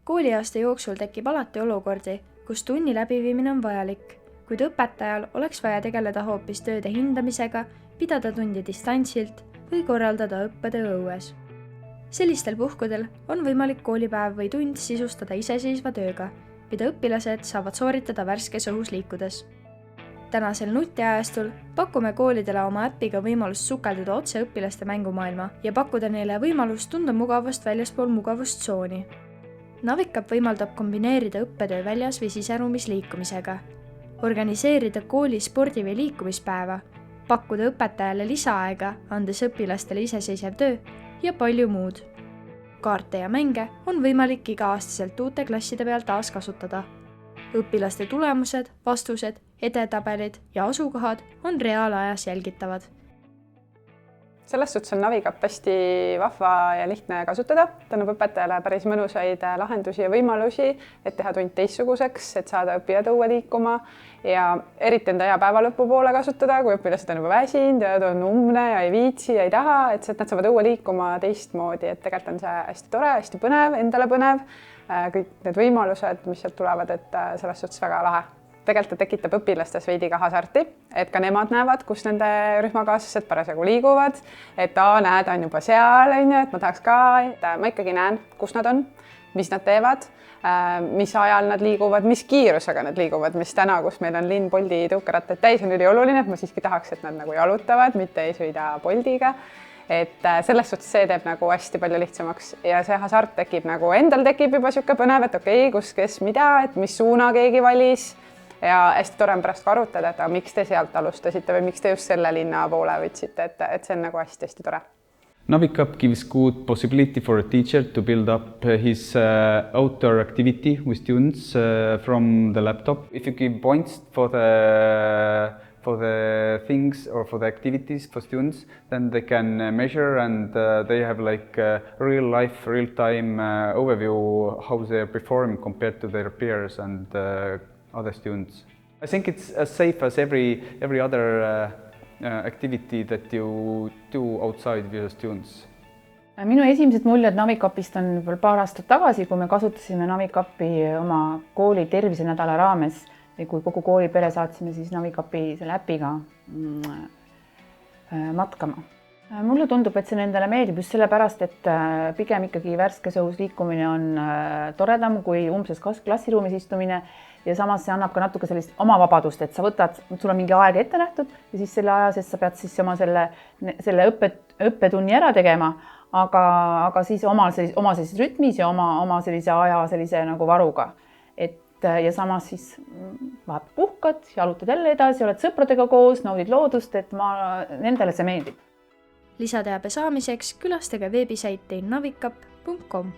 Kooliaasta jooksul tekib alati olukordi, kus tunni läbiviimine on vajalik, kuid õpetajal oleks vaja tegeleda hoopis tööde hindamisega, pidada tundi distantsilt või korraldada õppetöö õues. Sellistel puhkudel on võimalik koolipäev või tund sisustada iseseisva tööga, mida õpilased saavad sooritada värskes õhus liikudes. Tänasel nutiajastul pakume koolidele oma äpiga võimalust sukelduda otse õpilaste mängumaailma ja pakkuda neile võimalust tunda mugavust väljaspool mugavustsooni. Navikap võimaldab kombineerida õppetöö väljas või siseruumis liikumisega, organiseerida kooli spordi- või liikumispäeva, pakkuda õpetajale lisaaega, andes õpilastele iseseisev töö ja palju muud. Kaarte ja mänge on võimalik iga-aastaselt uute klasside peal taas kasutada. Õpilaste tulemused, vastused, edetabelid ja asukohad on reaalajas jälgitavad. Selles suhtes on Navikap hästi vahva ja lihtne kasutada. Ta annab õpetajale päris mõnusaid lahendusi ja võimalusi, et teha tund teistsuguseks, et saada õppijad õue liikuma ja eriti on ta hea päevalõpu poole kasutada, kui õpilased on juba väsinud ja ta on umne ja ei viitsi ja ei taha, et nad saavad õue liikuma teistmoodi, et tegelikult on see hästi tore, hästi põnev, endale põnev, kõik need võimalused, mis sealt tulevad, et selles suhtes väga lahe. Tegelikult ta tekitab õpilastes veidi ka hasarti, et ka nemad näevad, kus nende rühmakaaslased parasjagu liiguvad, et näed, on juba seal, et ma tahaks ka, et ma ikkagi näen, kus nad on, mis nad teevad, mis ajal nad liiguvad, mis kiirusega nad liiguvad, mis täna, kus meil on linn Bolti tõukerattaid täis, on ülioluline, et ma siiski tahaks, et nad nagu jalutavad, mitte ei sõida Boltiga. Et selles suhtes see teeb nagu hästi palju lihtsamaks ja see hasart tekib nagu endal tekib juba siuke põnev, et okei, kus, kes, mida, et mis suuna keegi valis. Ja hästi tore on pärast ka arutada, et miks te sealt alustasite või miks te just selle linna poole võtsite, et see on nagu hästi tore. Navikap gives good possibility for a teacher to build up his outdoor activity with students from the laptop. If you give points for the things or for the activities for students, then they can measure and they have like real life, real time overview how they're performing compared to their peers and other students. I think it's as safe as every other activity that you do outside with your students. Minu esimesed muljed Navikapist on paar aastat tagasi, kui me kasutasime Navikapi oma kooli tervisenädala raames ja kui kogu kooli pere saatsime siis Navikapi selle äpiga matkama. Mulle tundub, et see nendele meeldib just sellepärast, et pigem ikkagi värskes õhus liikumine on toredam kui umbses klassiruumis istumine ja samas see annab ka natuke sellist oma vabadust, et sa võtad, sul on mingi aeg ette nähtud ja siis selle aja sees sa pead siis oma selle õppetunni ära tegema, aga siis oma sellises rütmis ja oma sellise aja sellise nagu varuga. Ja samas siis vahepeal puhkad, jalutad jälle edasi, oled sõpradega koos, naudid loodust, et nendele see meeldib. Lisateabe saamiseks külastage veebisaiti navikap.com.